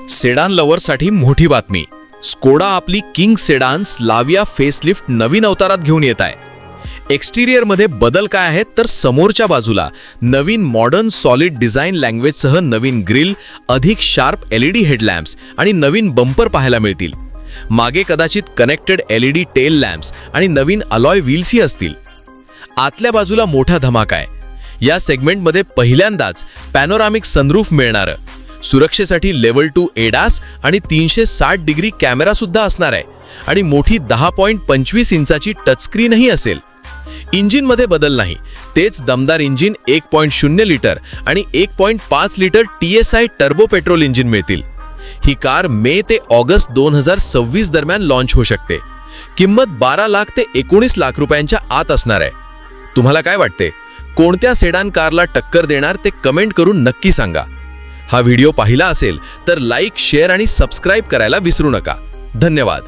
Sedan लव्हरसाठी मोठी बातमी. Skoda आपली किंग सेडान स्लाविया फेसलिफ्ट नवीन अवतारात घेऊन येत आहे. एक्सटिरियरमध्ये बदल काय आहेत तर समोरच्या बाजूला नवीन मॉडर्न सॉलिड डिझाईन लँग्वेजसह नवीन ग्रिल, अधिक शार्प LED हेडलॅम्प्स आणि नवीन बंपर पाहायला मिळतील. मागे कदाचित कनेक्टेड LED टेल लॅम्प्स आणि नवीन अलॉय व्हील्सही असतील. आतल्या बाजूला मोठा धमाका आहे. या सेगमेंटमध्ये पहिल्यांदाच पॅनोरामिक सनरूफ मिळणार. सुरक्षेसाठी लेव्हल 2 एडास आणि 360 डिग्री कॅमेरा सुद्धा असणार आहे आणि मोठी 10.25 इंचाची टचस्क्रीनही असेल. इंजिनमध्ये बदल नाही, तेच दमदार इंजिन 1.0 लिटर आणि 1.5 litre TSI turbo petrol engine मिळतील. ही कार मे ते ऑगस्ट 2026 दरम्यान लॉन्च होऊ शकते. किंमत 12 लाख ते 19 लाख रुपयांच्या आत असणार आहे. तुम्हाला काय वाटते, कोणत्या सेडान कारला टक्कर देणार ते कमेंट करून नक्की सांगा. हा व्हिडिओ पाहिला असेल तर लाईक, शेअर आणि सबस्क्राईब करायला विसरू नका. धन्यवाद.